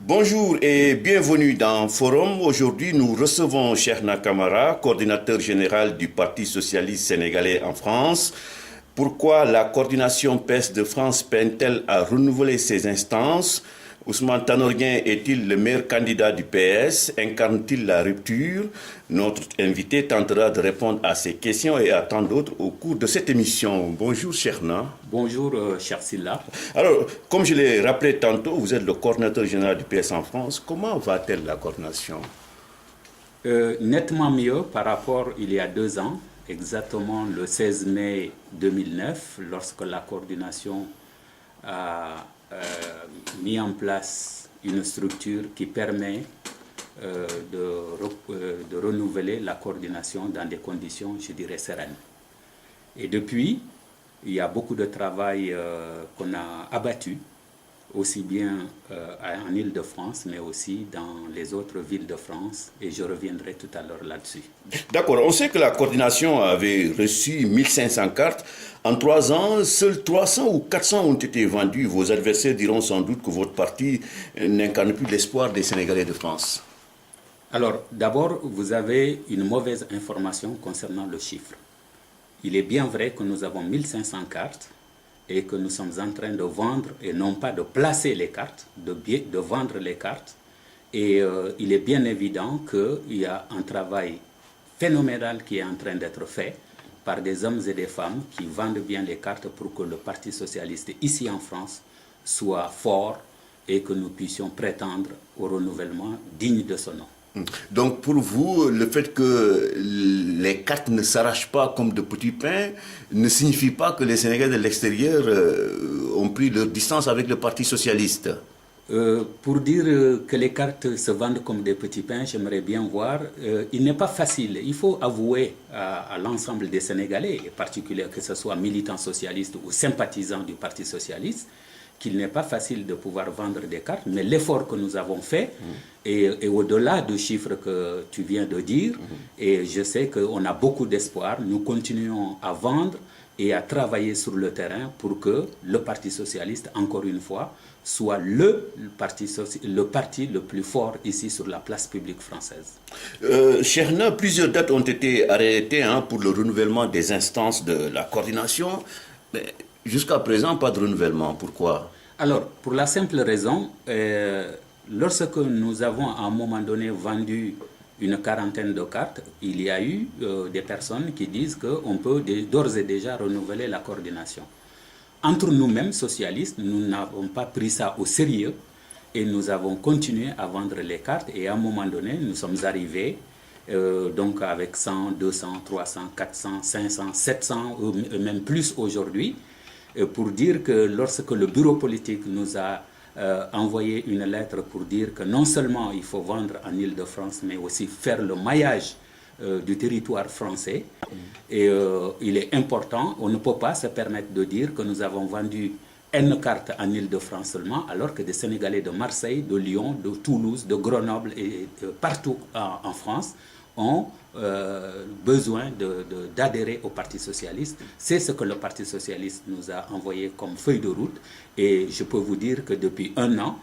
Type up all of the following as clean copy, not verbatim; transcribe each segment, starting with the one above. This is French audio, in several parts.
Bonjour et bienvenue dans Forum. Aujourd'hui, nous recevons Cheikhna Kamara, coordinateur général du Parti socialiste sénégalais en France. Pourquoi la coordination PES de France peine-t-elle à renouveler ses instances? Ousmane Tanor Dieng est-il le meilleur candidat du PS? Incarne-t-il la rupture? Notre invité tentera de répondre à ces questions et à tant d'autres au cours de cette émission. Bonjour Cheikhna. Bonjour cher Silla. Alors, comme je l'ai rappelé tantôt, vous êtes le coordinateur général du PS en France. Comment va-t-elle la coordination? Nettement mieux par rapport il y a 2 ans, exactement le 16 mai 2009, lorsque la coordination a mis en place une structure qui permet de renouveler la coordination dans des conditions, je dirais, sereines. Et depuis, il y a beaucoup de travail qu'on a abattu, aussi bien en Île-de-France, mais aussi dans les autres villes de France, et je reviendrai tout à l'heure là-dessus. D'accord, on sait que la coordination avait reçu 1500 cartes. En 3 ans, seuls 300 ou 400 ont été vendus. Vos adversaires diront sans doute que votre parti n'incarne plus l'espoir des Sénégalais de France. Alors, d'abord, vous avez une mauvaise information concernant le chiffre. Il est bien vrai que nous avons 1500 cartes et que nous sommes en train de vendre, et non pas de placer les cartes, de vendre les cartes. Et il est bien évident qu'il y a un travail phénoménal qui est en train d'être fait par des hommes et des femmes qui vendent bien les cartes pour que le Parti socialiste ici en France soit fort et que nous puissions prétendre au renouvellement digne de ce nom. Donc pour vous, le fait que les cartes ne s'arrachent pas comme de petits pains ne signifie pas que les Sénégalais de l'extérieur ont pris leur distance avec le Parti socialiste? Pour dire que les cartes se vendent comme des petits pains, j'aimerais bien voir. Il n'est pas facile. Il faut avouer à l'ensemble des Sénégalais, et particulièrement que ce soit militants socialistes ou sympathisants du Parti socialiste, qu'il n'est pas facile de pouvoir vendre des cartes, mais l'effort que nous avons fait est au-delà du chiffre que tu viens de dire, et je sais qu'on a beaucoup d'espoir. Nous continuons à vendre et à travailler sur le terrain pour que le Parti socialiste, encore une fois, soit le parti le plus fort ici sur la place publique française. Cheikhna, plusieurs dates ont été arrêtées pour le renouvellement des instances de la coordination, mais jusqu'à présent, pas de renouvellement. Pourquoi? Alors, pour la simple raison, lorsque nous avons à un moment donné vendu une quarantaine de cartes, il y a eu des personnes qui disent qu'on peut d'ores et déjà renouveler la coordination. Entre nous-mêmes, socialistes, nous n'avons pas pris ça au sérieux et nous avons continué à vendre les cartes, et à un moment donné, nous sommes arrivés donc avec 100, 200, 300, 400, 500, 700, même plus aujourd'hui, pour dire que lorsque le bureau politique nous a envoyé une lettre pour dire que non seulement il faut vendre en Île-de-France, mais aussi faire le maillage du territoire français. Et il est important, on ne peut pas se permettre de dire que nous avons vendu N cartes en Île-de-France seulement, alors que des Sénégalais de Marseille, de Lyon, de Toulouse, de Grenoble et partout en France ont besoin d'adhérer au Parti socialiste. C'est ce que le Parti socialiste nous a envoyé comme feuille de route, et je peux vous dire que depuis 1 an,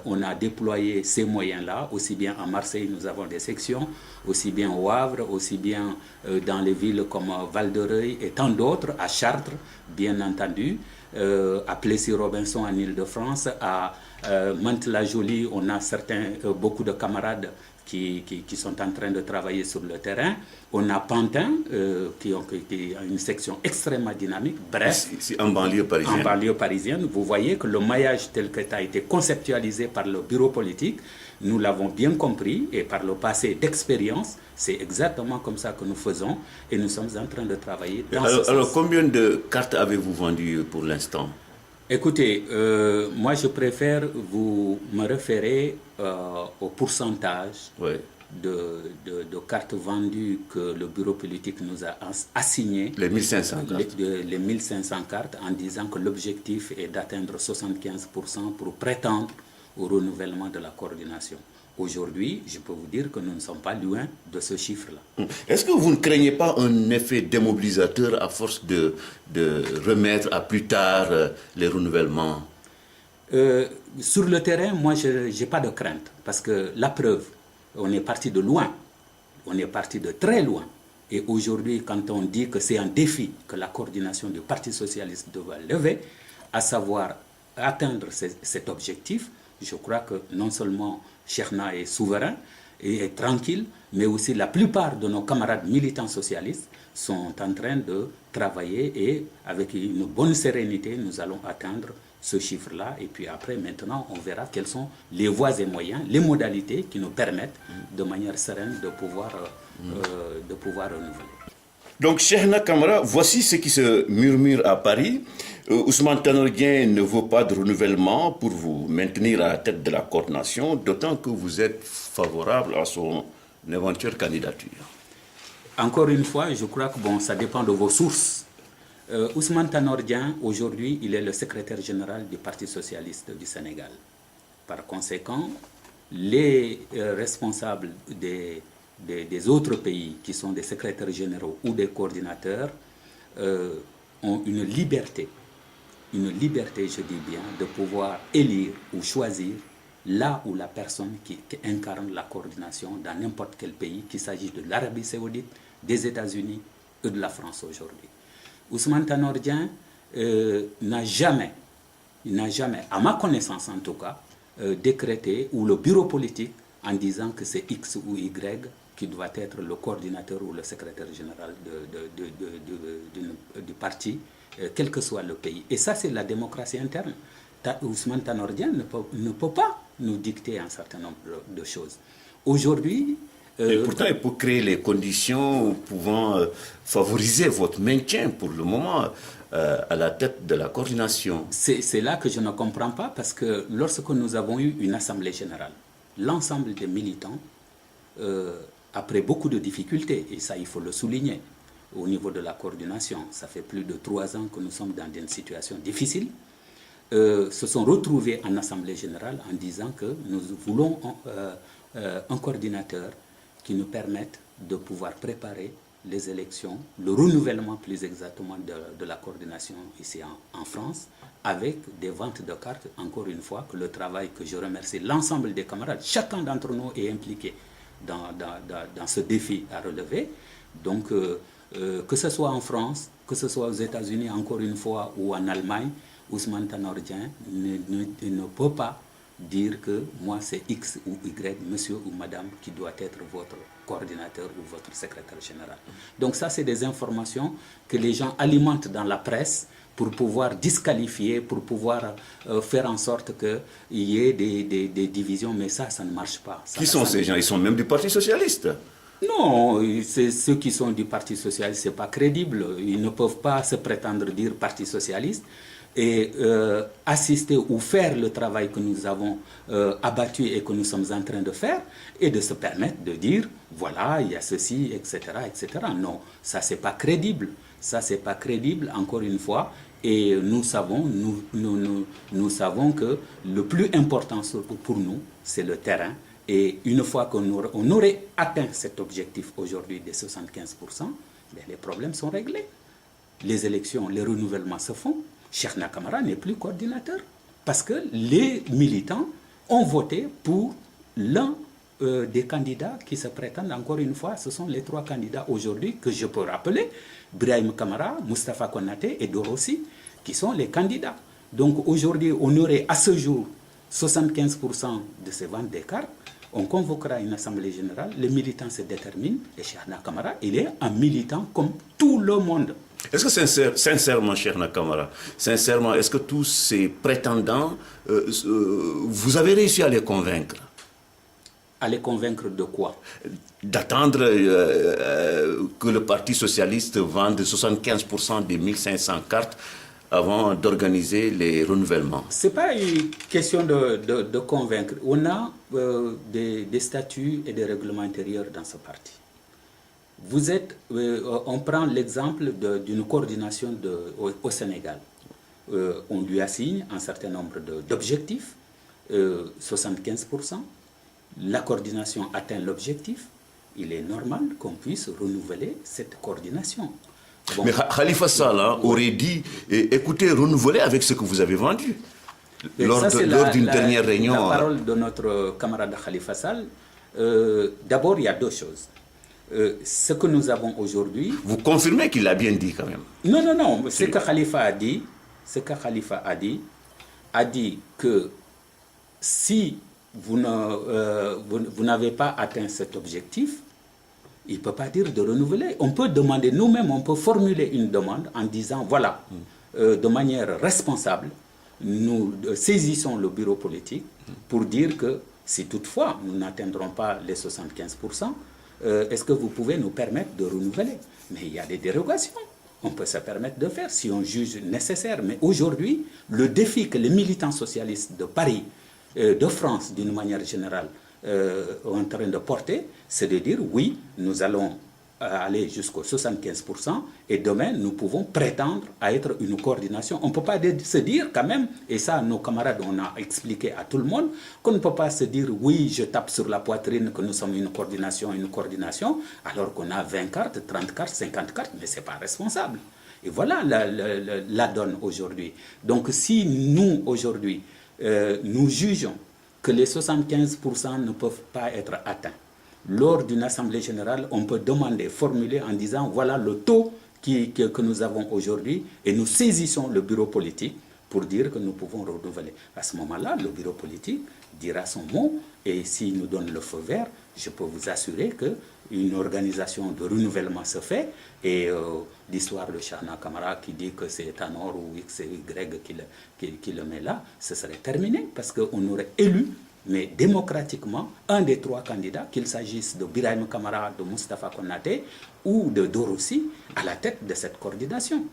on a déployé ces moyens-là, aussi bien à Marseille, nous avons des sections, aussi bien au Havre, aussi bien dans les villes comme Val-de-Reuil et tant d'autres, à Chartres, bien entendu, à Plessis-Robinson en Île-de-France, à Mantes-la-Jolie, on a beaucoup de camarades qui sont en train de travailler sur le terrain. On a Pantin, qui a une section extrêmement dynamique. Bref, c'est en banlieue parisienne. En banlieue parisienne, vous voyez que le maillage tel que ça a été conceptualisé par le bureau politique, nous l'avons bien compris, et par le passé d'expérience, c'est exactement comme ça que nous faisons, et nous sommes en train de travailler dans ce sens. Alors, combien de cartes avez-vous vendues pour l'instant? Écoutez, moi je préfère vous me référer au pourcentage de cartes vendues que le bureau politique nous a assigné. Les 1500 cartes. Les 1500 cartes, en disant que l'objectif est d'atteindre 75% pour prétendre au renouvellement de la coordination. Aujourd'hui, je peux vous dire que nous ne sommes pas loin de ce chiffre-là. Est-ce que vous ne craignez pas un effet démobilisateur à force de remettre à plus tard les renouvellements? Sur le terrain, moi, je n'ai pas de crainte. Parce que la preuve, on est parti de loin. On est parti de très loin. Et aujourd'hui, quand on dit que c'est un défi que la coordination du Parti socialiste doit lever, à savoir atteindre cet objectif, je crois que non seulement Cheikhna est souverain et est tranquille, mais aussi la plupart de nos camarades militants socialistes sont en train de travailler et avec une bonne sérénité, nous allons atteindre ce chiffre-là. Et puis après, maintenant, on verra quelles sont les voies et moyens, les modalités qui nous permettent de manière sereine de pouvoir renouveler. Donc, Cheikhna Camara, voici ce qui se murmure à Paris. Ousmane Tanor Dieng ne veut pas de renouvellement pour vous maintenir à la tête de la coordination, d'autant que vous êtes favorable à son éventuelle candidature. Encore une fois, je crois que ça dépend de vos sources. Ousmane Tanor Dieng, aujourd'hui, il est le secrétaire général du Parti socialiste du Sénégal. Par conséquent, les responsables des autres pays qui sont des secrétaires généraux ou des coordinateurs ont une liberté, je dis bien, de pouvoir élire ou choisir là où la personne qui incarne la coordination dans n'importe quel pays, qu'il s'agisse de l'Arabie Saoudite, des États-Unis ou de la France aujourd'hui. Ousmane Tanor Dieng n'a jamais, à ma connaissance en tout cas, décrété, ou le bureau politique, en disant que c'est X ou Y qui doit être le coordinateur ou le secrétaire général du parti, quel que soit le pays. Et ça, c'est la démocratie interne. Ousmane Tanor Dieng ne peut pas nous dicter un certain nombre de choses. Aujourd'hui... Et pourtant, il peut créer les conditions pouvant favoriser votre maintien pour le moment à la tête de la coordination. C'est là que je ne comprends pas, parce que lorsque nous avons eu une assemblée générale, l'ensemble des militants, après beaucoup de difficultés, et ça il faut le souligner, au niveau de la coordination, ça fait plus de 3 ans que nous sommes dans une situation difficile, se sont retrouvés en assemblée générale en disant que nous voulons un coordinateur qui nous permette de pouvoir préparer les élections, le renouvellement plus exactement de la coordination ici en France, avec des ventes de cartes, encore une fois, que le travail que je remercie l'ensemble des camarades, chacun d'entre nous est impliqué dans ce défi à relever. Donc, que ce soit en France, que ce soit aux États-Unis, encore une fois, ou en Allemagne, Ousmane Tanor Dieng ne peut pas dire que moi c'est X ou Y, monsieur ou madame, qui doit être votre coordinateur ou votre secrétaire général. Donc ça, c'est des informations que les gens alimentent dans la presse pour pouvoir disqualifier, pour pouvoir faire en sorte qu'il y ait des divisions, mais ça ne marche pas. Qui sont ces gens? Ils sont même du Parti socialiste. Non, ceux qui sont du Parti socialiste, ce n'est pas crédible. Ils ne peuvent pas se prétendre dire Parti socialiste et assister ou faire le travail que nous avons abattu et que nous sommes en train de faire, et de se permettre de dire, voilà, il y a ceci, etc., etc. Non, ça, c'est pas crédible. Ça, c'est pas crédible, encore une fois. Et nous savons que le plus important pour nous, c'est le terrain. Et une fois qu'on aurait atteint cet objectif aujourd'hui des 75%, ben les problèmes sont réglés. Les élections, les renouvellements se font. Cheikhna Camara n'est plus coordinateur parce que les militants ont voté pour l'un des candidats qui se prétendent, encore une fois, ce sont les 3 candidats aujourd'hui que je peux rappeler, Brahim Camara, Moustapha Konaté et Dorossi, qui sont les candidats. Donc aujourd'hui, on aurait à ce jour 75% de ces ventes des cartes. On convoquera une assemblée générale, les militants se déterminent, et Cheikhna Camara, il est un militant comme tout le monde. Est-ce que sincèrement, Cheikhna Camara, sincèrement, est-ce que tous ces prétendants, vous avez réussi à les convaincre? À les convaincre de quoi? D'attendre que le Parti socialiste vende 75% des 1500 cartes avant d'organiser les renouvellements. Ce n'est pas une question de convaincre. On a des statuts et des règlements intérieurs dans ce parti. On prend l'exemple d'une coordination au Sénégal. On lui assigne un certain nombre d'objectifs, 75%. La coordination atteint l'objectif. Il est normal qu'on puisse renouveler cette coordination. Bon. Mais Khalifa Sall aurait dit, écoutez, renouveler avec ce que vous avez vendu. lors d'une dernière réunion. La parole de notre camarade Khalifa Sall. D'abord, il y a deux choses. Ce que nous avons aujourd'hui... Vous confirmez qu'il l'a bien dit quand même? Non. Ce que Khalifa a dit que si vous n'avez pas atteint cet objectif, il ne peut pas dire de renouveler. On peut demander nous-mêmes, on peut formuler une demande en disant, voilà, de manière responsable, nous saisissons le bureau politique pour dire que si toutefois nous n'atteindrons pas les 75%, est-ce que vous pouvez nous permettre de renouveler? Mais il y a des dérogations. On peut se permettre de faire si on juge nécessaire. Mais aujourd'hui, le défi que les militants socialistes de Paris, de France d'une manière générale, en train de porter, c'est de dire oui, nous allons aller jusqu'aux 75% et demain nous pouvons prétendre à être une coordination. On ne peut pas se dire quand même, et ça nos camarades on a expliqué à tout le monde, qu'on ne peut pas se dire oui, je tape sur la poitrine que nous sommes une coordination, alors qu'on a 20 cartes, 30 cartes, 50 cartes, mais ce n'est pas responsable. Et voilà la donne aujourd'hui. Donc si nous aujourd'hui, nous jugeons que les 75% ne peuvent pas être atteints, lors d'une assemblée générale, on peut demander, formuler en disant voilà le taux que nous avons aujourd'hui et nous saisissons le bureau politique pour dire que nous pouvons renouveler. À ce moment-là, le bureau politique dira son mot et s'il nous donne le feu vert, je peux vous assurer qu'une organisation de renouvellement se fait et l'histoire de Cheikhna Kamara qui dit que c'est Tanor ou X et Y qui le met là, ce serait terminé parce qu'on aurait élu mais démocratiquement, un des trois candidats, qu'il s'agisse de Birahim Kamara, de Moustapha Konaté ou de Dorossi, à la tête de cette coordination.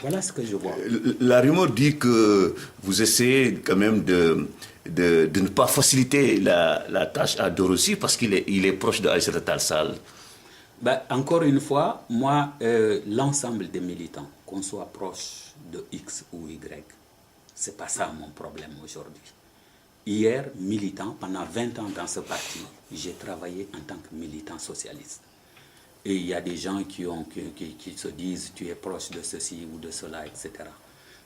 Voilà ce que je vois. La rumeur dit que vous essayez quand même de ne pas faciliter la tâche à Dorossi parce qu'il est proche de Aïssata Tall Sall. Encore une fois, moi, l'ensemble des militants, qu'on soit proche de X ou Y, ce n'est pas ça mon problème aujourd'hui. Hier, militant, pendant 20 ans dans ce parti, j'ai travaillé en tant que militant socialiste. Et il y a des gens qui se disent tu es proche de ceci ou de cela, etc.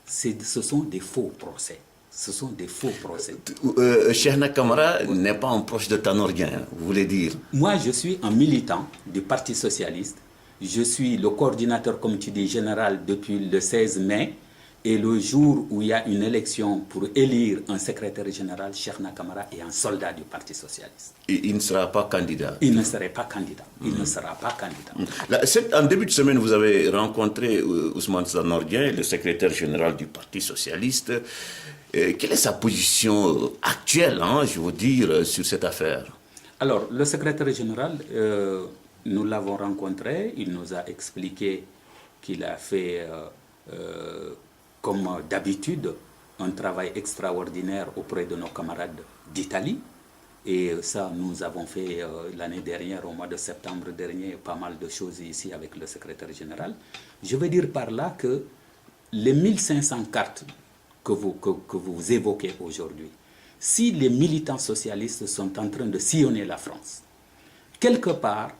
Ce sont des faux procès. Ce sont des faux procès. Cheikhna Kamara n'est pas un proche de Tanor Dieng, vous voulez dire? Moi, je suis un militant du Parti socialiste. Je suis le coordinateur, comme tu dis, général depuis le 16 mai. Et le jour où il y a une élection pour élire un secrétaire général, Cheikhna Kamara est un soldat du Parti socialiste. Et il ne sera pas candidat? Il ne serait pas candidat. Il ne sera pas candidat. En début de semaine, vous avez rencontré Ousmane Tanor Dieng, le secrétaire général du Parti socialiste. Quelle est sa position actuelle, je veux dire, sur cette affaire? Alors, le secrétaire général, nous l'avons rencontré. Il nous a expliqué qu'il a fait... comme d'habitude, un travail extraordinaire auprès de nos camarades d'Italie. Et ça, nous avons fait l'année dernière, au mois de septembre dernier, pas mal de choses ici avec le secrétaire général. Je veux dire par là que les 1500 cartes que vous évoquez aujourd'hui, si les militants socialistes sont en train de sillonner la France, quelque part,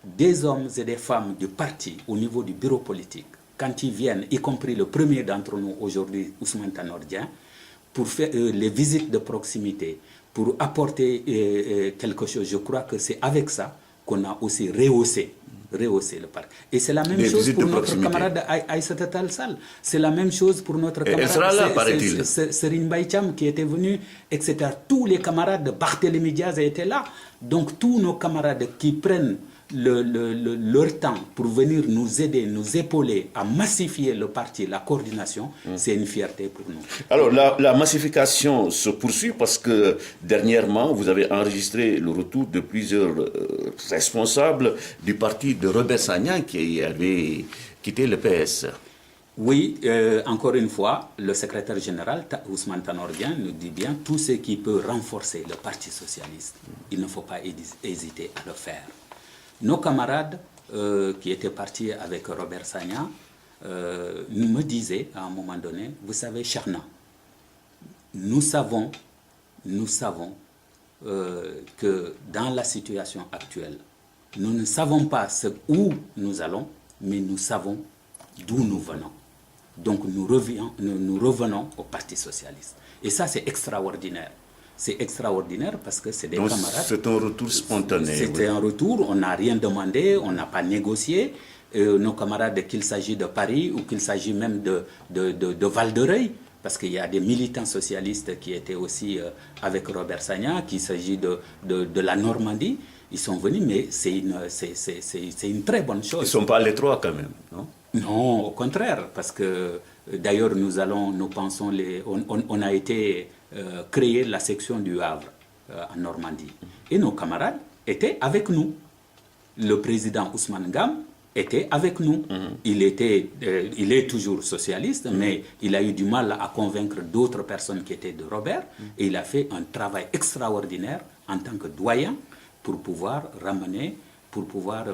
des hommes et des femmes du parti au niveau du bureau politique, quand ils viennent, y compris le premier d'entre nous aujourd'hui, Ousmane Tanor Dieng, pour faire les visites de proximité, pour apporter quelque chose, je crois que c'est avec ça qu'on a aussi rehaussé le parc. Et c'est la même chose pour notre camarade Aïssata Tall Sall. C'est la même chose pour notre camarade Serigne Mbaye Thiam qui était venu, etc. Tous les camarades de Barthélémy Diaz étaient là. Donc tous nos camarades qui prennent leur temps pour venir nous aider, nous épauler à massifier le parti, la coordination, c'est une fierté pour nous. Alors la massification se poursuit parce que dernièrement vous avez enregistré le retour de plusieurs responsables du parti de Robert Sagna qui avait quitté le PS. Oui, encore une fois, le secrétaire général, Ousmane Tanor Dieng, nous dit bien tout ce qui peut renforcer le Parti socialiste. Il ne faut pas hésiter à le faire. Nos camarades qui étaient partis avec Robert Sagna me disaient à un moment donné, vous savez, Cheikhna, nous savons que dans la situation actuelle, nous ne savons pas où nous allons, mais nous savons d'où nous venons. Donc nous revenons au Parti socialiste. Et ça, c'est extraordinaire. C'est extraordinaire parce que c'est des Donc, camarades. c'est un retour spontané. C'était un retour, on n'a rien demandé, on n'a pas négocié. Nos camarades, qu'il s'agit de Paris ou qu'il s'agit même de Val-de-Reuil, parce qu'il y a des militants socialistes qui étaient aussi avec Robert Sagna, qu'il s'agit de la Normandie, ils sont venus, mais c'est une très bonne chose. Ils ne sont pas les trois quand même, non? Non, au contraire, parce que d'ailleurs nous pensons, on a été créer la section du Havre en Normandie. Et nos camarades étaient avec nous. Le président Ousmane Ngam était avec nous. Il est toujours socialiste, mais il a eu du mal à convaincre d'autres personnes qui étaient de Robert. Et il a fait un travail extraordinaire en tant que doyen pour pouvoir ramener, pour pouvoir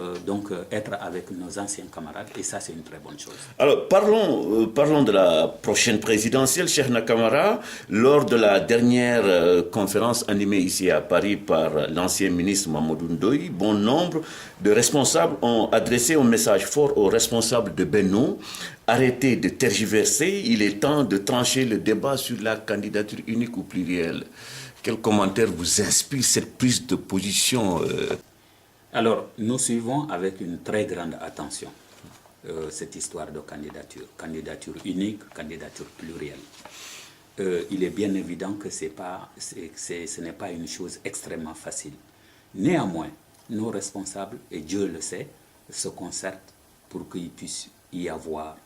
être avec nos anciens camarades. Et ça, c'est une très bonne chose. Alors, parlons de la prochaine présidentielle, Cheikhna Camara. Lors de la dernière conférence animée ici à Paris par l'ancien ministre Mamadou Ndoye, bon nombre de responsables ont adressé un message fort aux responsables de Benno. Arrêtez de tergiverser, il est temps de trancher le débat sur la candidature unique ou plurielle. Quel commentaire vous inspire cette prise de position Alors, nous suivons avec une très grande attention cette histoire de candidature unique, candidature plurielle. Il est bien évident que ce n'est pas une chose extrêmement facile. Néanmoins, nos responsables, et Dieu le sait, se concertent pour qu'il puisse y avoir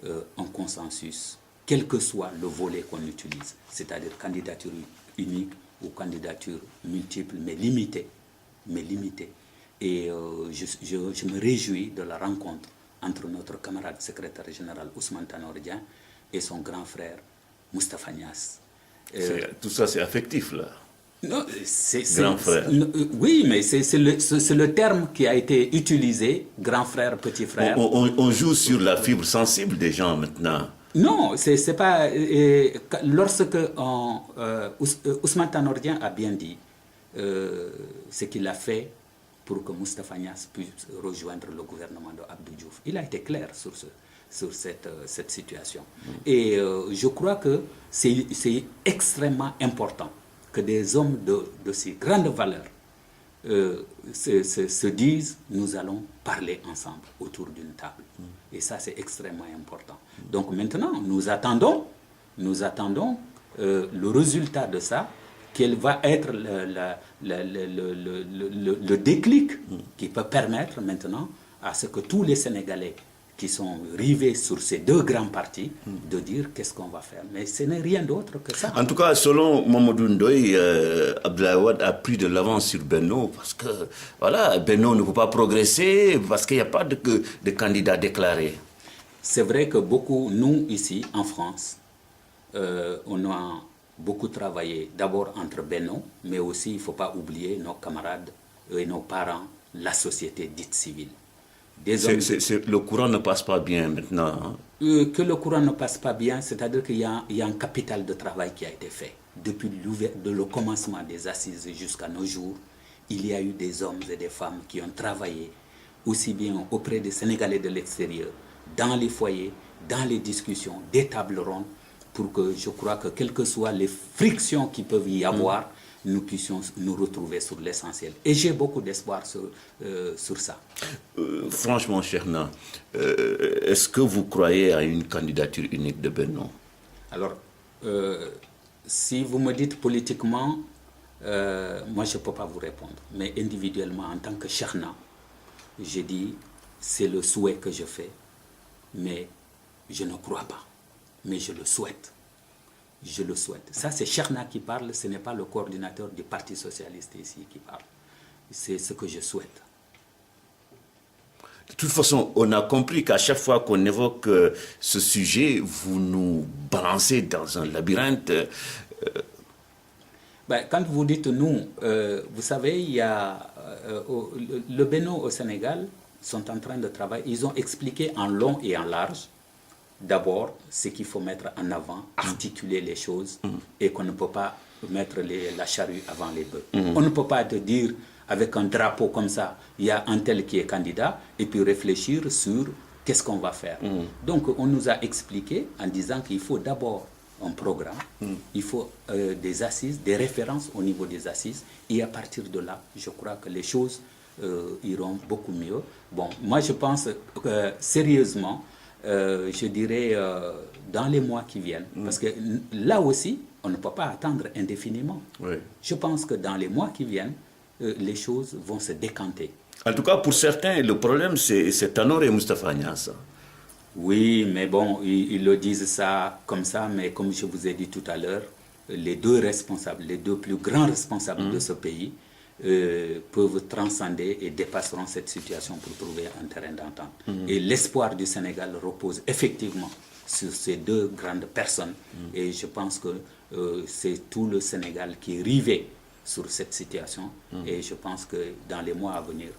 un consensus, quel que soit le volet qu'on utilise, c'est-à-dire candidature unique ou candidature multiple, mais limitée. Et je me réjouis de la rencontre entre notre camarade secrétaire général Ousmane Tanor Dieng et son grand frère Moustapha Niasse. Tout ça, c'est affectif, là. Non, grand frère. Oui, mais c'est le terme qui a été utilisé, grand frère, petit frère. On joue sur la fibre sensible des gens maintenant. Non, c'est pas... lorsque Ousmane Tanor Dieng a bien dit ce qu'il a fait pour que Moustapha Niasse puisse rejoindre le gouvernement de Abdou Diouf. Il a été clair sur cette situation. Et je crois que c'est extrêmement important que des hommes de si grandes valeurs se disent, nous allons parler ensemble autour d'une table. Et ça, c'est extrêmement important. Donc maintenant, nous attendons le résultat de ça, quel va être le déclic qui peut permettre maintenant à ce que tous les Sénégalais qui sont rivés sur ces deux grands partis de dire qu'est-ce qu'on va faire. Mais ce n'est rien d'autre que ça. En tout cas, selon Mamadou Ndoye, Abdoulaye Wade a pris de l'avance sur Benno parce que voilà, Benno ne peut pas progresser parce qu'il n'y a pas de candidat déclaré. C'est vrai que nous ici en France, on a beaucoup travaillé d'abord entre Benno, mais aussi il ne faut pas oublier nos camarades et nos parents, la société dite civile. Le courant ne passe pas bien maintenant. Hein? Que le courant ne passe pas bien, c'est-à-dire qu'il y a un capital de travail qui a été fait. Depuis le commencement des assises jusqu'à nos jours, il y a eu des hommes et des femmes qui ont travaillé aussi bien auprès des Sénégalais de l'extérieur, dans les foyers, dans les discussions, des tables rondes, pour que je crois que quelles que soient les frictions qui peuvent y avoir, nous puissions nous retrouver sur l'essentiel. Et j'ai beaucoup d'espoir sur ça. Franchement, Cheikhna, est-ce que vous croyez à une candidature unique de Benno? Alors, si vous me dites politiquement, moi je ne peux pas vous répondre. Mais individuellement, en tant que Cheikhna, j'ai dit, c'est le souhait que je fais, mais je ne crois pas. Mais je le souhaite. Je le souhaite. Ça, c'est Cheikhna qui parle, ce n'est pas le coordinateur du Parti socialiste ici qui parle. C'est ce que je souhaite. De toute façon, on a compris qu'à chaque fois qu'on évoque ce sujet, vous nous balancez dans un labyrinthe. Quand vous dites nous, vous savez, il y a le Benno au Sénégal sont en train de travailler. Ils ont expliqué en long et en large. D'abord, ce qu'il faut mettre en avant, articuler les choses et qu'on ne peut pas mettre la charrue avant les bœufs. On ne peut pas te dire, avec un drapeau comme ça, il y a un tel qui est candidat et puis réfléchir sur qu'est-ce qu'on va faire? Donc, on nous a expliqué en disant qu'il faut d'abord un programme, il faut des assises, des références au niveau des assises, et à partir de là, je crois que les choses iront beaucoup mieux. Bon, moi je pense sérieusement, je dirais dans les mois qui viennent, parce que là aussi, on ne peut pas attendre indéfiniment. Oui. Je pense que dans les mois qui viennent, les choses vont se décanter. En tout cas, pour certains, le problème, c'est Tanor et Moustapha Niasse. Oui, mais bon, ils le disent ça comme ça, mais comme je vous ai dit tout à l'heure, les deux responsables, les deux plus grands responsables de ce pays peuvent transcender et dépasseront cette situation pour trouver un terrain d'entente. Et l'espoir du Sénégal repose effectivement sur ces deux grandes personnes. Et je pense que c'est tout le Sénégal qui est rivé sur cette situation. Et je pense que dans les mois à venir,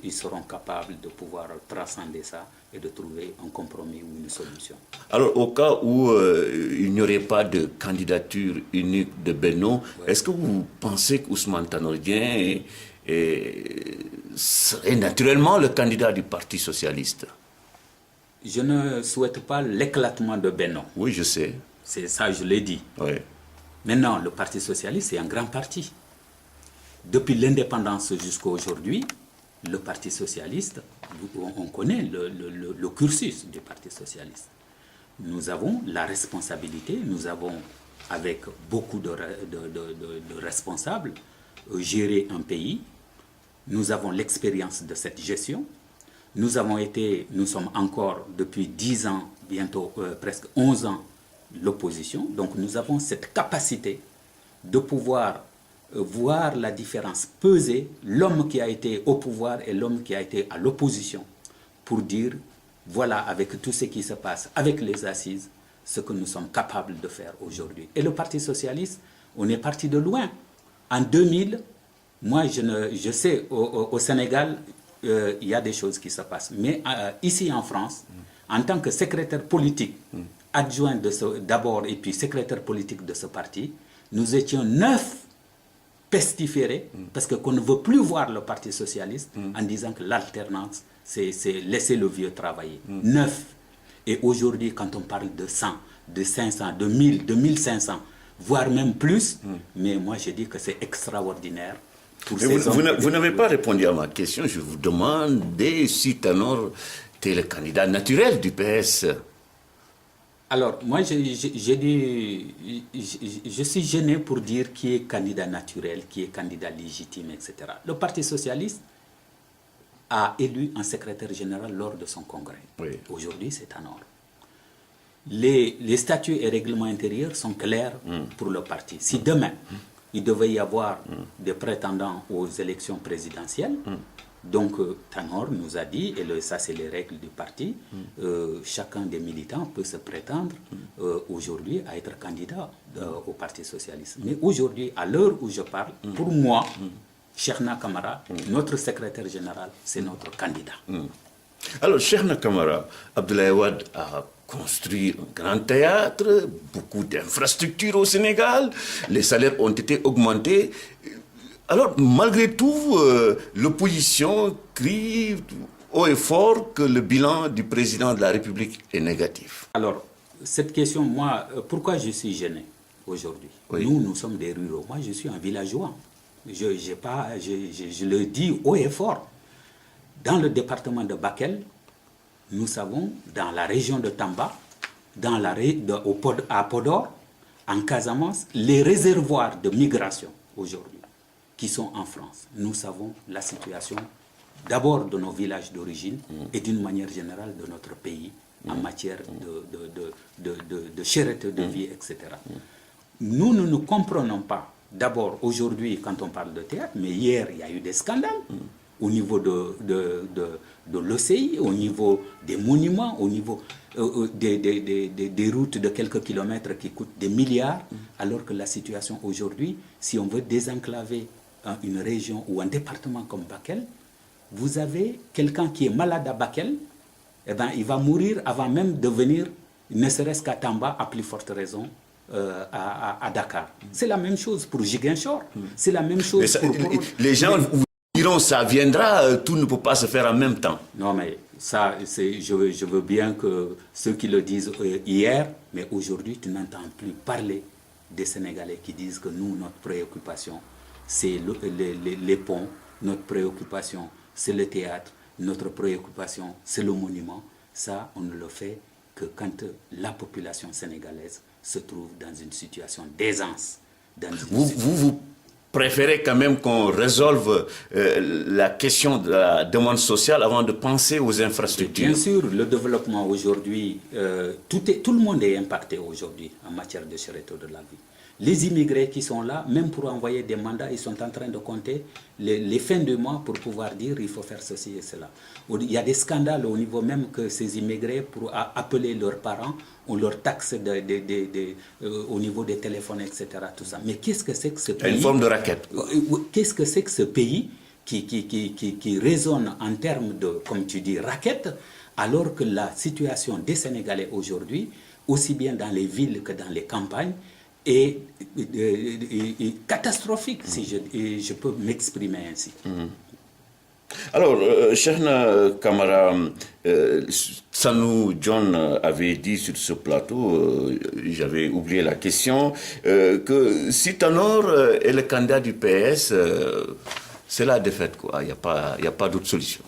ils seront capables de pouvoir transcender ça et de trouver un compromis ou une solution. Alors, au cas où il n'y aurait pas de candidature unique de Benno, est-ce que vous pensez qu'Ousmane Tanor Dieng serait naturellement le candidat du Parti socialiste? Je ne souhaite pas l'éclatement de Benno. Oui, je sais. C'est ça, je l'ai dit. Oui. Maintenant, le Parti socialiste, c'est un grand parti. Depuis l'indépendance jusqu'à aujourd'hui, le Parti socialiste, on connaît le cursus du Parti socialiste. Nous avons la responsabilité, nous avons, avec beaucoup de responsables, géré un pays. Nous avons l'expérience de cette gestion. Nous sommes encore depuis 10 ans, bientôt presque 11 ans, l'opposition. Donc nous avons cette capacité de pouvoir voir la différence, peser l'homme qui a été au pouvoir et l'homme qui a été à l'opposition, pour dire, voilà, avec tout ce qui se passe, avec les assises, ce que nous sommes capables de faire aujourd'hui. Et le Parti socialiste, on est parti de loin. En 2000, moi je sais, au Sénégal, il y a des choses qui se passent. Mais ici en France, en tant que secrétaire politique, adjoint d'abord et puis secrétaire politique de ce parti, nous étions 9 pestiférés, parce qu'on ne veut plus voir le Parti socialiste en disant que l'alternance, c'est laisser le vieux travailler. 9. Et aujourd'hui, quand on parle de 100, de 500, de 1000, de 1500, voire même plus, mais moi je dis que c'est extraordinaire. Vous n'avez pas répondu à ma question. Je vous demandais si Tanor était le candidat naturel du PS. Alors, moi, je suis gêné pour dire qui est candidat naturel, qui est candidat légitime, etc. Le Parti socialiste a élu un secrétaire général lors de son congrès. Oui. Aujourd'hui, c'est Tanor. Les statuts et règlements intérieurs sont clairs pour le parti. Si demain, il devait y avoir des prétendants aux élections présidentielles, donc Tanor nous a dit, et ça c'est les règles du parti, chacun des militants peut se prétendre aujourd'hui à être candidat au Parti socialiste. Mais aujourd'hui, à l'heure où je parle, pour moi, Cheikhna Kamara, notre secrétaire général, c'est notre candidat. Alors, Cheikhna Kamara, Abdoulaye Wade a construit un grand théâtre, beaucoup d'infrastructures au Sénégal, les salaires ont été augmentés. Alors, malgré tout, l'opposition crie haut et fort que le bilan du président de la République est négatif. Alors, cette question, moi, pourquoi je suis gêné aujourd'hui? Oui. Nous sommes des ruraux. Moi, je suis un villageois. Je le dis haut et fort. Dans le département de Bakel, nous savons, dans la région de Tamba, à Podor, en Casamance, les réservoirs de migration aujourd'hui, qui sont en France. Nous savons la situation d'abord de nos villages d'origine et d'une manière générale de notre pays en matière de cherté de vie, etc. Nous ne comprenons pas, d'abord aujourd'hui quand on parle de théâtre, mais hier il y a eu des scandales au niveau de l'OCI, au niveau des monuments, au niveau des routes de quelques kilomètres qui coûtent des milliards, alors que la situation aujourd'hui, si on veut désenclaver une région ou un département comme Bakel, vous avez quelqu'un qui est malade à Bakel, eh ben, il va mourir avant même de venir, ne serait-ce qu'à Tamba, à plus forte raison, à Dakar. C'est la même chose pour Ziguinchor, c'est la même chose pour... Les gens vous diront, ça viendra, tout ne peut pas se faire en même temps. Non, mais ça, je veux bien que ceux qui le disent hier, mais aujourd'hui, tu n'entends plus parler des Sénégalais qui disent que nous, notre préoccupation, c'est les ponts, notre préoccupation, c'est le théâtre, notre préoccupation, c'est le monument. Ça, on ne le fait que quand la population sénégalaise se trouve dans une situation d'aisance. Vous préférez quand même qu'on résolve la question de la demande sociale avant de penser aux infrastructures? Bien sûr, le développement aujourd'hui, tout le monde est impacté aujourd'hui en matière de cherté de la vie. Les immigrés qui sont là, même pour envoyer des mandats, ils sont en train de compter les fins de mois pour pouvoir dire il faut faire ceci et cela. Il y a des scandales au niveau même que ces immigrés, pour appeler leurs parents, on leur taxe au niveau des téléphones, etc. Tout ça. Mais qu'est-ce que c'est que ce pays? Une forme de raquette. Qu'est-ce que c'est que ce pays qui résonne en termes de, comme tu dis, raquette, alors que la situation des Sénégalais aujourd'hui, aussi bien dans les villes que dans les campagnes, est catastrophique, si je peux m'exprimer ainsi. Alors, Cheikhna Kamara, Sanou John avait dit sur ce plateau, j'avais oublié la question, que si Tanor est le candidat du PS, c'est la défaite, quoi. Il n'y a pas d'autre solution.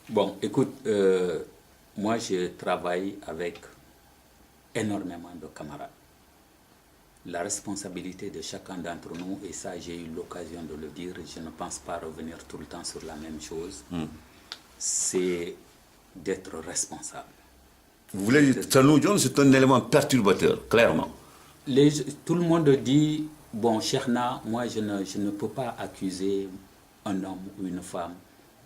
Bon, écoute, moi je travaille avec énormément de camarades. La responsabilité de chacun d'entre nous, et ça j'ai eu l'occasion de le dire, je ne pense pas revenir tout le temps sur la même chose, c'est d'être responsable. Vous voulez dire, Sanou John, c'est un élément perturbateur, clairement. Tout le monde dit, bon, Cheikhna, moi je ne peux pas accuser un homme ou une femme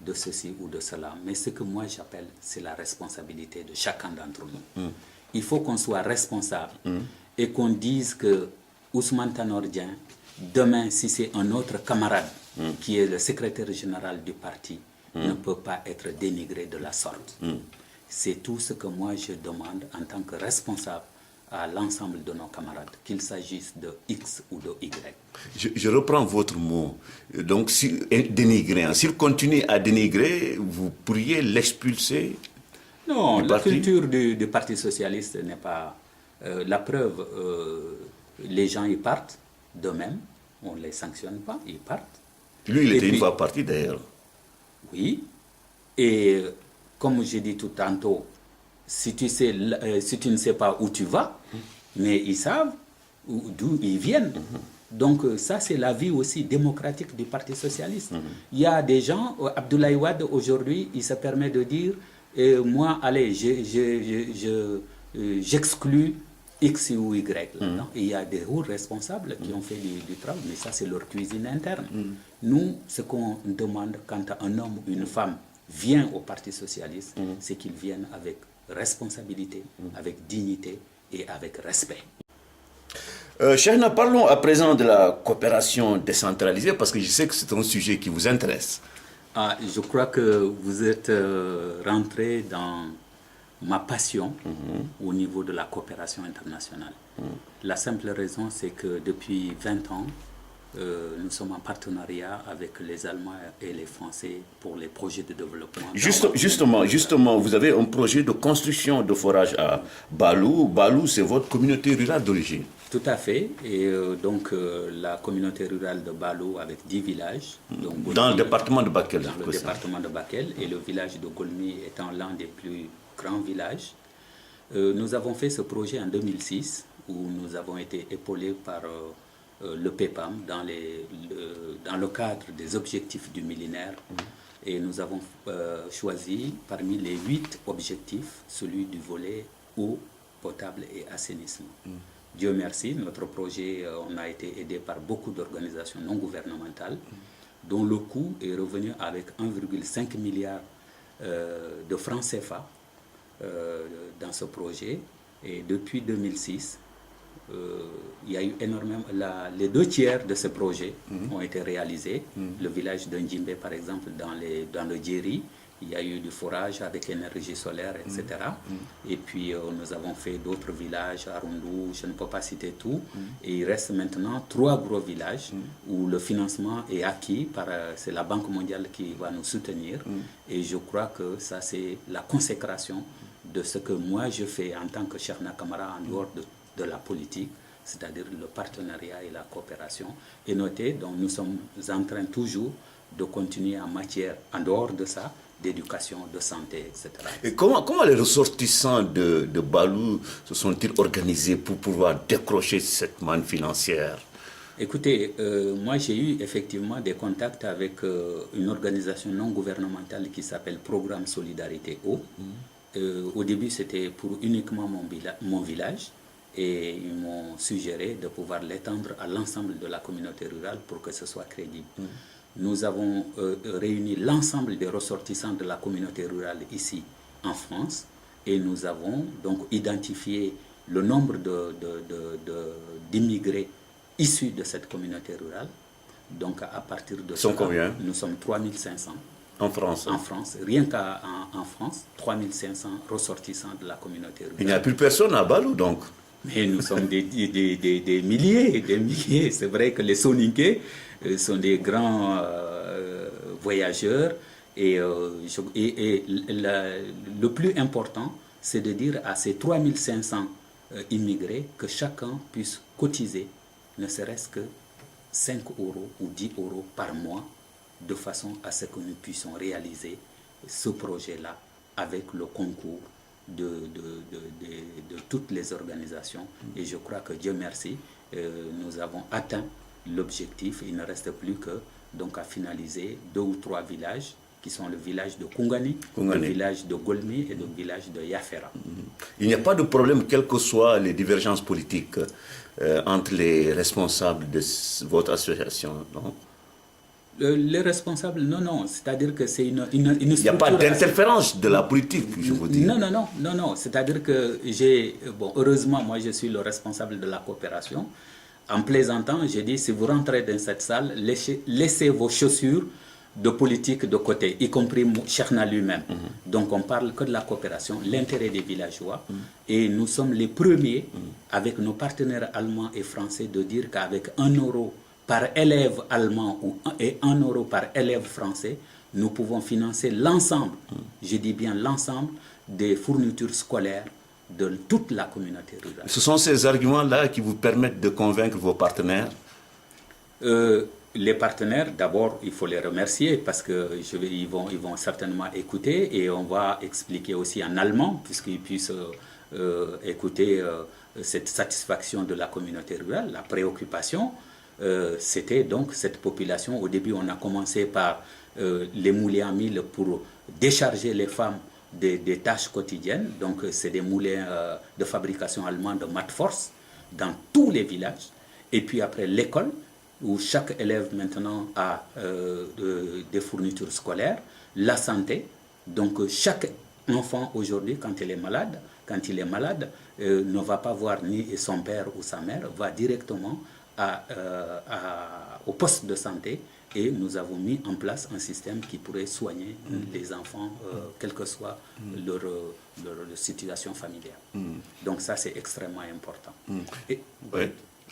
de ceci ou de cela, mais ce que moi j'appelle, c'est la responsabilité de chacun d'entre nous. Il faut qu'on soit responsable. Et qu'on dise que Ousmane Tanor Dieng, demain, si c'est un autre camarade qui est le secrétaire général du parti, ne peut pas être dénigré de la sorte. C'est tout ce que moi je demande en tant que responsable à l'ensemble de nos camarades, qu'il s'agisse de X ou de Y. Je reprends votre mot. Donc, dénigrer, s'il continue à dénigrer, vous pourriez l'expulser? Non, la culture du Parti socialiste n'est pas... la preuve, les gens y partent d'eux-mêmes, on ne les sanctionne pas, ils partent. Lui, il était une fois parti d'ailleurs. Oui, et comme j'ai dit tout tantôt, si tu ne sais pas où tu vas, mais ils savent d'où ils viennent. Donc ça, c'est la vie aussi démocratique du Parti socialiste. Il y a des gens, Abdoulaye Wade aujourd'hui, il se permet de dire, moi, allez, j'exclus X ou Y. Il y a des hauts responsables qui ont fait du travail, mais ça c'est leur cuisine interne. Nous, ce qu'on demande quand un homme ou une femme vient au Parti socialiste, c'est qu'ils viennent avec responsabilité, avec dignité et avec respect. Cheikhna, parlons à présent de la coopération décentralisée, parce que je sais que c'est un sujet qui vous intéresse. Je crois que vous êtes rentré dans ma passion au niveau de la coopération internationale. La simple raison, c'est que depuis 20 ans, nous sommes en partenariat avec les Allemands et les Français pour les projets de développement. Justement, vous avez un projet de construction de forage à Balou. Balou, c'est votre communauté rurale d'origine. Tout à fait. Et donc, la communauté rurale de Balou avec 10 villages. Donc, Golmi, dans le département de Bakel. Dans le département de Bakel. Et le village de Golmi étant l'un des plus grands villages. Nous avons fait ce projet en 2006 où nous avons été épaulés par le PEPAM dans le cadre des objectifs du millénaire. Et nous avons choisi parmi les 8 objectifs celui du volet eau potable et assainissement. Dieu merci, notre projet, on a été aidé par beaucoup d'organisations non gouvernementales dont le coût est revenu avec 1,5 milliard de francs CFA dans ce projet. Et depuis 2006, il y a eu énormément... les 2 tiers de ce projet ont été réalisés. Le village de Ndjimbe, par exemple, dans le Djeri, il y a eu du forage avec énergie solaire, etc. Et puis nous avons fait d'autres villages, Arundou, je ne peux pas citer tout. Et il reste maintenant 3 gros villages où le financement est acquis par c'est la Banque mondiale qui va nous soutenir. Et je crois que ça c'est la consécration de ce que moi je fais en tant que Cheikhna Camara en dehors de la politique, c'est-à-dire le partenariat et la coopération. Et notez, donc nous sommes en train toujours de continuer en matière, en dehors de ça, d'éducation, de santé, etc. Et comment les ressortissants de Balou se sont-ils organisés pour pouvoir décrocher cette manne financière? Écoutez, moi j'ai eu effectivement des contacts avec une organisation non gouvernementale qui s'appelle Programme Solidarité Eau. Au début c'était pour uniquement mon village et ils m'ont suggéré de pouvoir l'étendre à l'ensemble de la communauté rurale pour que ce soit crédible. Nous avons réuni l'ensemble des ressortissants de la communauté rurale ici en France et nous avons donc identifié le nombre d'immigrés issus de cette communauté rurale. Donc à partir de ça, nous sommes 3500. En France? En France, rien qu'en France, 3500 ressortissants de la communauté rurale. Il n'y a plus personne à Balou donc? Mais nous sommes des milliers. C'est vrai que les Soninké sont des grands voyageurs et le plus important, c'est de dire à ces 3500 immigrés que chacun puisse cotiser ne serait-ce que 5 euros ou 10 euros par mois de façon à ce que nous puissions réaliser ce projet-là avec le concours de toutes les organisations. Et je crois que Dieu merci, nous avons atteint l'objectif. Il ne reste plus que donc à finaliser 2 ou 3 villages qui sont le village de Koungani, le village de Golmi et le village de Yafera. Il n'y a pas de problème, quelles que soient les divergences politiques entre les responsables de votre association, non? Les responsables, non, c'est-à-dire que c'est une structure... Il n'y a pas d'interférence de la politique, je vous dis. Non, c'est-à-dire que heureusement, moi je suis le responsable de la coopération. En plaisantant, j'ai dit, si vous rentrez dans cette salle, laissez vos chaussures de politique de côté, y compris Cheikhna lui-même. Donc on parle que de la coopération, l'intérêt des villageois. Et nous sommes les premiers, avec nos partenaires allemands et français, de dire qu'avec 1 euro par élève allemand et 1 euro par élève français, nous pouvons financer l'ensemble, je dis bien l'ensemble, des fournitures scolaires de toute la communauté rurale. Ce sont ces arguments-là qui vous permettent de convaincre vos partenaires? Les partenaires, d'abord, il faut les remercier parce qu'ils vont certainement écouter et on va expliquer aussi en allemand puisqu'ils puissent écouter cette satisfaction de la communauté rurale, la préoccupation. C'était donc cette population. Au début, on a commencé par les moulins à mille pour décharger les femmes des tâches quotidiennes. Donc, c'est des moulins de fabrication allemande de Matforce dans tous les villages. Et puis après, l'école, où chaque élève maintenant a des fournitures scolaires. La santé, donc chaque enfant aujourd'hui, quand il est malade, ne va pas voir ni son père ou sa mère, va directement au poste de santé et nous avons mis en place un système qui pourrait soigner les enfants, quelle que soit leur situation familiale. Donc ça, c'est extrêmement important. Oui,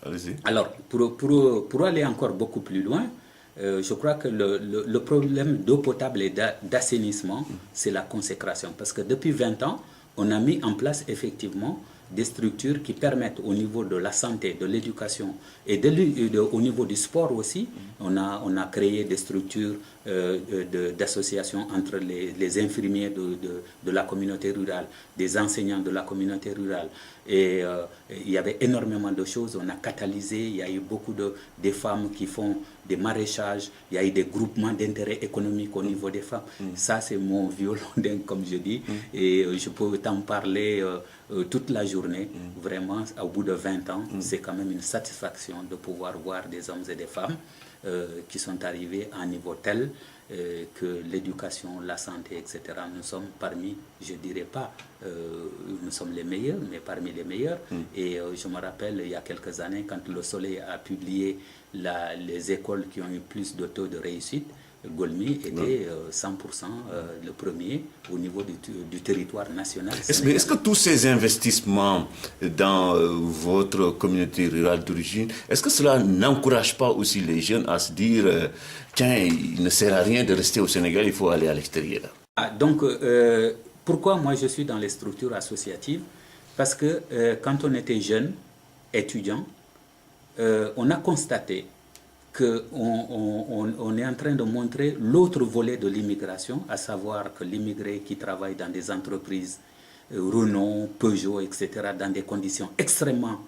allez-y. Alors, pour aller encore beaucoup plus loin, je crois que le problème d'eau potable et d'assainissement, c'est la consécration. Parce que depuis 20 ans, on a mis en place effectivement des structures qui permettent au niveau de la santé, de l'éducation et au niveau du sport aussi, on a créé des structures d'association entre les infirmiers de la communauté rurale, des enseignants de la communauté rurale. Et il y avait énormément de choses, on a catalysé, il y a eu beaucoup de femmes qui font des maraîchages, il y a eu des groupements d'intérêt économique au niveau des femmes. Ça, c'est mon violon, comme je dis, et je peux t'en parler toute la journée. Vraiment, au bout de 20 ans, c'est quand même une satisfaction de pouvoir voir des hommes et des femmes qui sont arrivés à un niveau tel que l'éducation, la santé, etc. Nous sommes parmi, je ne dirais pas, nous sommes les meilleurs, mais parmi les meilleurs. Et je me rappelle, il y a quelques années, quand Le Soleil a publié les écoles qui ont eu plus de taux de réussite, Golmi était 100% le premier au niveau du territoire national. Est-ce que tous ces investissements dans votre communauté rurale d'origine, est-ce que cela n'encourage pas aussi les jeunes à se dire tiens, il ne sert à rien de rester au Sénégal, il faut aller à l'extérieur? Donc, pourquoi moi je suis dans les structures associatives? Parce que quand on était jeune, étudiant, on a constaté qu'on est en train de montrer l'autre volet de l'immigration, à savoir que l'immigré qui travaille dans des entreprises Renault, Peugeot, etc., dans des conditions extrêmement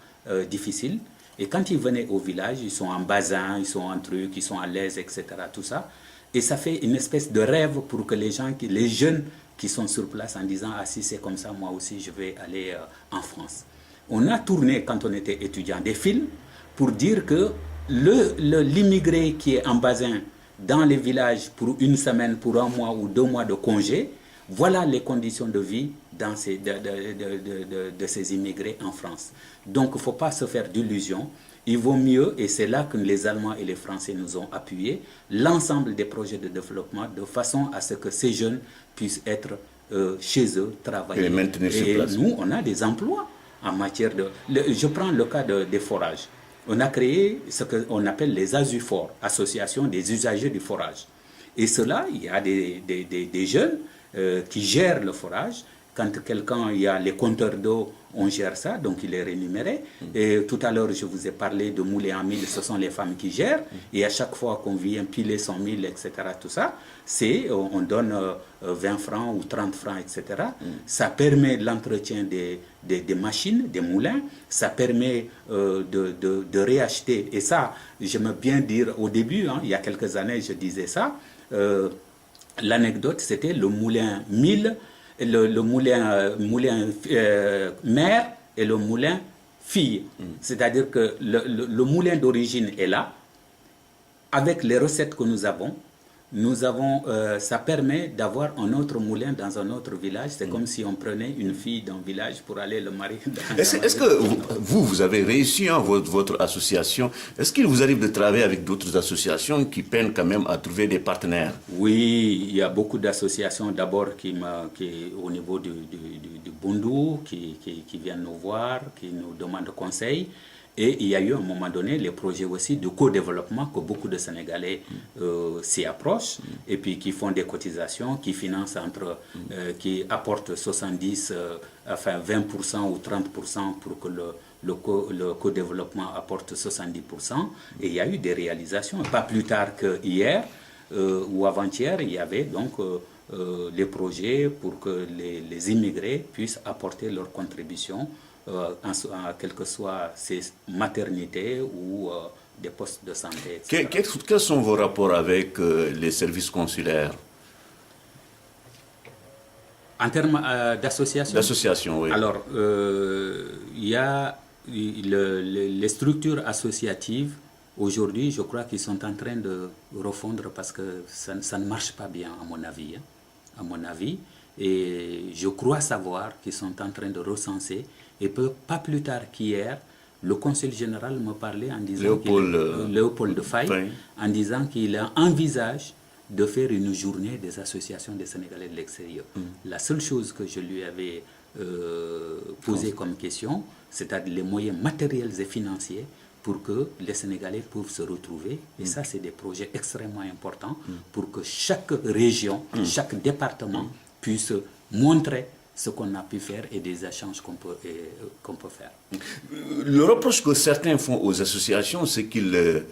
difficiles, et quand ils venaient au village, ils sont en bazin, ils sont en truc, ils sont à l'aise, etc., tout ça, et ça fait une espèce de rêve pour que les jeunes qui sont sur place en disant « Ah si c'est comme ça, moi aussi je vais aller en France ». On a tourné, quand on était étudiant, des films pour dire que l'immigré qui est en bazin dans les villages pour une semaine, pour un mois ou 2 mois de congé, voilà les conditions de vie de ces immigrés en France. Donc il ne faut pas se faire d'illusions. Il vaut mieux, et c'est là que les Allemands et les Français nous ont appuyé, l'ensemble des projets de développement de façon à ce que ces jeunes puissent être chez eux, travailler. Et maintenir sur place. Nous, on a des emplois en matière de... je prends le cas des forages. On a créé ce qu'on appelle les ASUFOR, Association des usagers du forage. Et cela, il y a des jeunes qui gèrent le forage. Quand il y a les compteurs d'eau, on gère ça, donc il est rémunéré. Et tout à l'heure, je vous ai parlé de moulin à mille, ce sont les femmes qui gèrent. Et à chaque fois qu'on vient piler 100 000, etc., tout ça, on donne 20 francs ou 30 francs, etc. Ça permet l'entretien des machines, des moulins. Ça permet de réacheter. Et ça, j'aime bien dire au début, il y a quelques années, je disais ça. L'anecdote, c'était le moulin 1000. Le moulin mère et le moulin fille. C'est-à-dire que le moulin d'origine est là. Avec les recettes que nous avons, ça permet d'avoir un autre moulin dans un autre village. C'est comme si on prenait une fille d'un village pour aller le marier dans Est-ce que vous avez réussi, votre association, est-ce qu'il vous arrive de travailler avec d'autres associations qui peinent quand même à trouver des partenaires? Oui, il y a beaucoup d'associations d'abord qui au niveau du Bundu, qui viennent nous voir, qui nous demandent conseil. Et il y a eu à un moment donné les projets aussi de co-développement que beaucoup de Sénégalais s'y approchent et puis qui font des cotisations, qui financent qui apportent 70, 20% ou 30% pour que le co-développement apporte 70%. Et il y a eu des réalisations. Pas plus tard que hier ou avant-hier, il y avait donc les projets pour que les immigrés puissent apporter leur contribution quelles que soient ces maternités ou des postes de santé, etc. Quels sont vos rapports avec les services consulaires? En termes d'association? D'association, oui. Alors, il y a les structures associatives. Aujourd'hui, je crois qu'ils sont en train de refondre parce que ça ne marche pas bien, à mon avis. À mon avis. Et je crois savoir qu'ils sont en train de recenser. Et pas plus tard qu'hier, le consul général me parlait en disant Léopold Faye, en disant qu'il envisage de faire une journée des associations des Sénégalais de l'extérieur. La seule chose que je lui avais posée comme question, c'est-à-dire les moyens matériels et financiers pour que les Sénégalais puissent se retrouver. Et ça, c'est des projets extrêmement importants pour que chaque région, chaque département puisse montrer ce qu'on a pu faire et des échanges qu'on peut faire. Le reproche que certains font aux associations, c'est qu'ils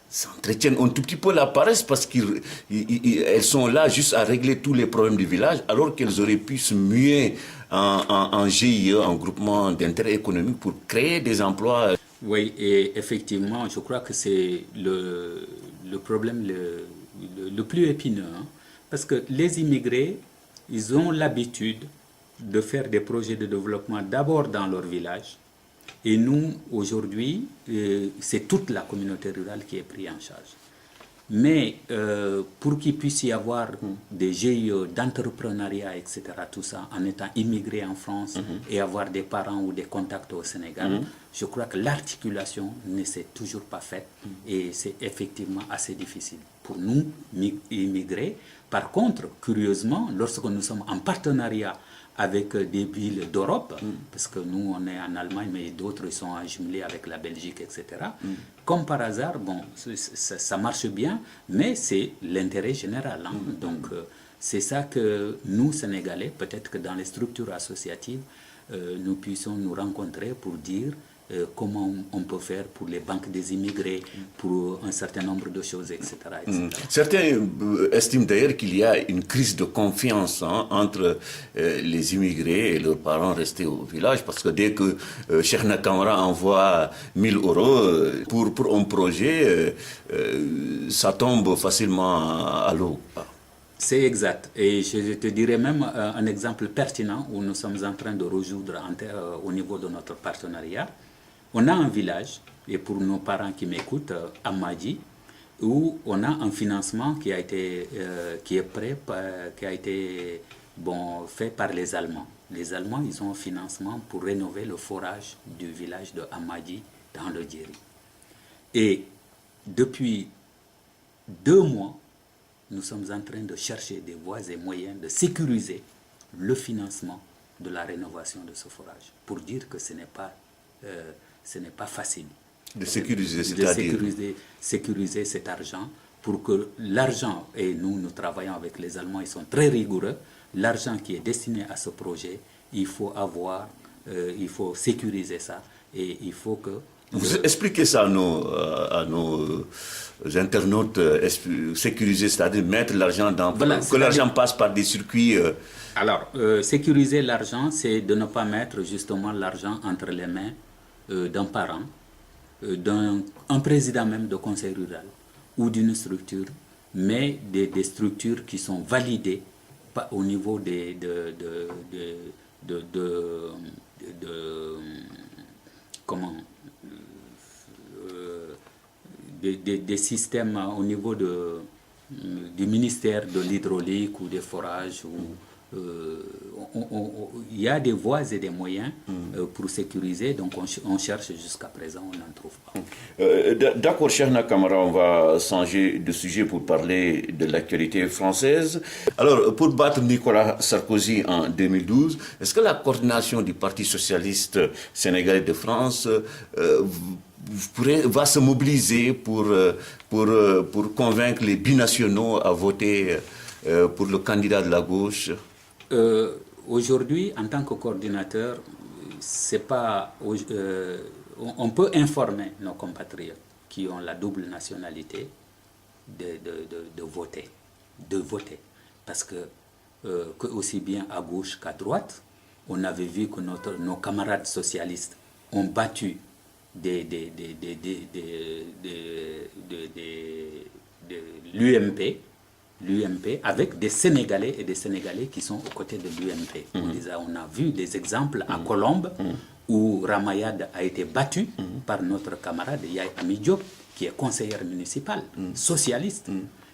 s'entretiennent un tout petit peu la paresse parce qu'elles sont là juste à régler tous les problèmes du village, alors qu'elles auraient pu se muer en GIE, en groupement d'intérêt économique, pour créer des emplois. Oui, et effectivement, je crois que c'est le problème le plus épineux, parce que les immigrés, ils ont l'habitude de faire des projets de développement d'abord dans leur village. Et nous, aujourd'hui, c'est toute la communauté rurale qui est prise en charge. Mais pour qu'il puisse y avoir des GIE d'entrepreneuriat, etc., tout ça, en étant immigré en France et avoir des parents ou des contacts au Sénégal, je crois que l'articulation ne s'est toujours pas faite et c'est effectivement assez difficile pour nous, immigrés. Par contre, curieusement, lorsque nous sommes en partenariat avec des villes d'Europe, parce que nous, on est en Allemagne, mais d'autres sont jumelés avec la Belgique, etc. Comme par hasard, bon, ça marche bien, mais c'est l'intérêt général. Hein. Donc, c'est ça que nous, Sénégalais, peut-être que dans les structures associatives, nous puissions nous rencontrer pour dire comment on peut faire pour les banques des immigrés, pour un certain nombre de choses, etc. etc. Certains estiment d'ailleurs qu'il y a une crise de confiance entre les immigrés et leurs parents restés au village, parce que dès que Cheikhna Kamara envoie 1000 euros pour un projet, ça tombe facilement à l'eau. C'est exact. Et je te dirais même un exemple pertinent où nous sommes en train de résoudre au niveau de notre partenariat. On a un village, et pour nos parents qui m'écoutent, à Madji, où on a un financement qui a été fait par les Allemands. Les Allemands, ils ont un financement pour rénover le forage du village de Amadji dans le Djeri. Et depuis 2 mois, nous sommes en train de chercher des voies et moyens de sécuriser le financement de la rénovation de ce forage, pour dire que ce n'est pas facile. De sécuriser, c'est-à-dire sécuriser cet argent pour que l'argent, et nous travaillons avec les Allemands, ils sont très rigoureux, l'argent qui est destiné à ce projet, il faut sécuriser ça et il faut que... Vous expliquez ça à nos internautes, sécuriser, c'est-à-dire mettre l'argent dans... Voilà, que l'argent passe par des circuits... Alors, sécuriser l'argent, c'est de ne pas mettre justement l'argent entre les mains d'un parent, d'un président même de conseil rural ou d'une structure, mais des structures qui sont validées au niveau des systèmes au niveau du ministère de l'hydraulique ou des forages. Il y a des voies et des moyens pour sécuriser, donc on cherche jusqu'à présent, on n'en trouve pas. D'accord, Cheikhna Kamara, on va changer de sujet pour parler de l'actualité française. Alors, pour battre Nicolas Sarkozy en 2012, est-ce que la coordination du Parti socialiste sénégalais de France va se mobiliser pour convaincre les binationaux à voter pour le candidat de la gauche? Aujourd'hui, en tant que coordinateur, on peut informer nos compatriotes qui ont la double nationalité de voter. Parce que aussi bien à gauche qu'à droite, on avait vu que nos camarades socialistes ont battu l'UMP avec des Sénégalais et des Sénégalais qui sont aux côtés de l'UMP. On a vu des exemples à Colombes où Ramayad a été battu par notre camarade Yaye Ami Diop, qui est conseillère municipale, socialiste.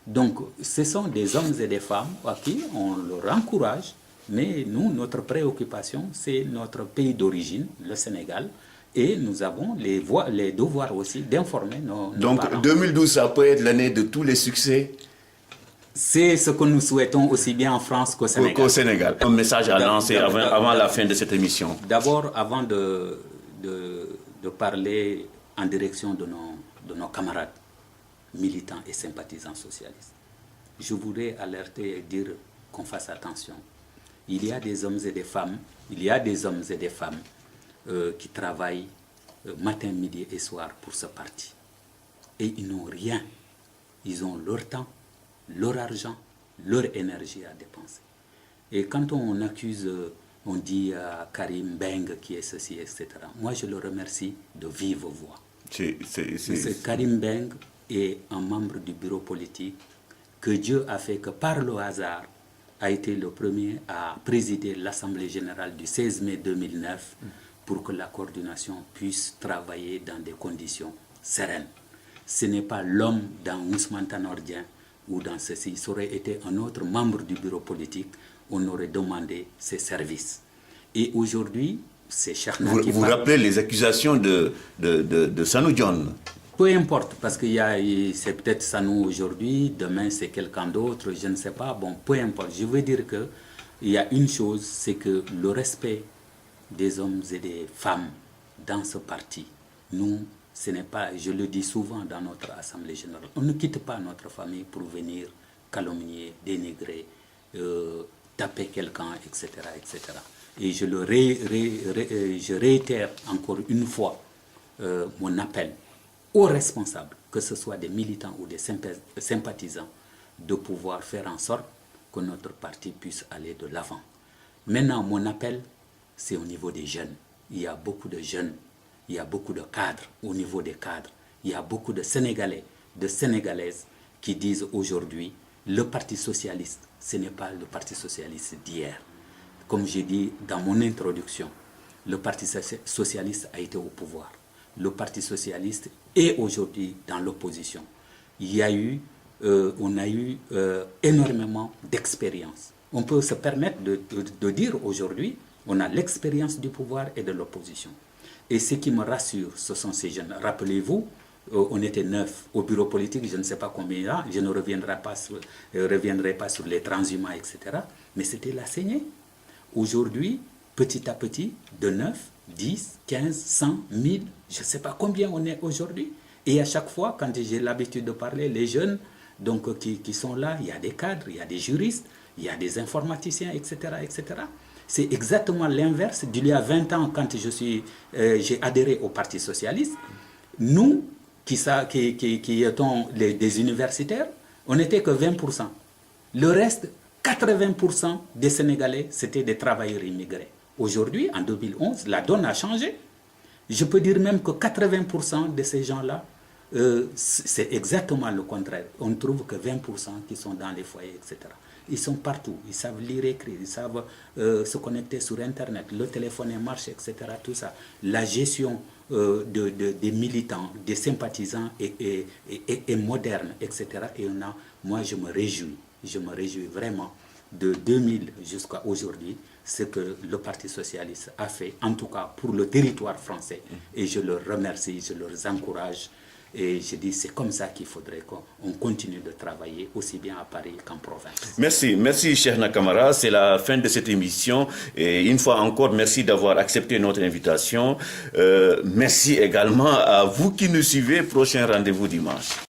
Donc, ce sont des hommes et des femmes à qui on leur encourage, mais nous, notre préoccupation, c'est notre pays d'origine, le Sénégal, et nous avons les devoirs aussi d'informer nos Donc, parents. 2012, ça peut être l'année de tous les succès? C'est ce que nous souhaitons aussi bien en France qu'au Sénégal. Un message à lancer avant la fin de cette émission. D'abord, avant de parler en direction de nos camarades militants et sympathisants socialistes, je voudrais alerter et dire qu'on fasse attention. Il y a des hommes et des femmes, qui travaillent matin, midi et soir pour ce parti. Et ils n'ont rien. Ils ont leur temps, leur argent, leur énergie à dépenser. Et quand on accuse, on dit à Karim Beng qui est ceci, etc., moi je le remercie de vive voix. Karim Beng est un membre du bureau politique que Dieu a fait que par le hasard a été le premier à présider l'Assemblée générale du 16 mai 2009 pour que la coordination puisse travailler dans des conditions sereines. Ce n'est pas l'homme dans Ousmane Tanor Dieng ou dans ceci. Ça aurait été un autre membre du bureau politique, on aurait demandé ses services. Et aujourd'hui, c'est Cheikhna qui Vous rappelez les accusations de Sanou Dione? Peu importe, parce que c'est peut-être Sanou aujourd'hui, demain c'est quelqu'un d'autre, je ne sais pas. Bon, peu importe. Je veux dire qu'il y a une chose, c'est que le respect des hommes et des femmes dans ce parti, nous, ce n'est pas, je le dis souvent dans notre Assemblée générale, on ne quitte pas notre famille pour venir calomnier, dénigrer, taper quelqu'un, etc., etc. Et je réitère encore une fois mon appel aux responsables, que ce soit des militants ou des sympathisants, de pouvoir faire en sorte que notre parti puisse aller de l'avant. Maintenant, mon appel, c'est au niveau des jeunes. Il y a beaucoup de jeunes, il y a beaucoup de cadres au niveau des cadres. Il y a beaucoup de Sénégalais, de Sénégalaises qui disent aujourd'hui, le Parti socialiste, ce n'est pas le Parti socialiste d'hier. Comme j'ai dit dans mon introduction, le Parti socialiste a été au pouvoir. Le Parti socialiste est aujourd'hui dans l'opposition. On a eu énormément d'expérience. On peut se permettre de dire aujourd'hui, on a l'expérience du pouvoir et de l'opposition. Et ce qui me rassure, ce sont ces jeunes. Rappelez-vous, on était 9 au bureau politique, je ne sais pas combien, je ne reviendrai pas sur les transhumants, etc. Mais c'était la saignée. Aujourd'hui, petit à petit, de 9, 10, 15, 100, 1000, je ne sais pas combien on est aujourd'hui. Et à chaque fois, quand j'ai l'habitude de parler, les jeunes donc, qui sont là, il y a des cadres, il y a des juristes, il y a des informaticiens, etc. etc. C'est exactement l'inverse d'il y a 20 ans quand j'ai adhéré au Parti socialiste. Nous, qui étions des universitaires, on n'était que 20%. Le reste, 80% des Sénégalais, c'était des travailleurs immigrés. Aujourd'hui, en 2011, la donne a changé. Je peux dire même que 80% de ces gens-là, c'est exactement le contraire. On ne trouve que 20% qui sont dans les foyers, etc. Ils sont partout, ils savent lire et écrire, ils savent se connecter sur Internet, le téléphone marche, etc. Tout ça. La gestion des militants, des sympathisants est moderne, etc. Et moi, je me réjouis vraiment de 2000 jusqu'à aujourd'hui, ce que le Parti socialiste a fait, en tout cas pour le territoire français. Et je leur remercie, je leur encourage. Et je dis, c'est comme ça qu'il faudrait qu'on continue de travailler aussi bien à Paris qu'en province. Merci Cheikhna Camara. C'est la fin de cette émission. Et une fois encore, merci d'avoir accepté notre invitation. Merci également à vous qui nous suivez. Prochain rendez-vous dimanche.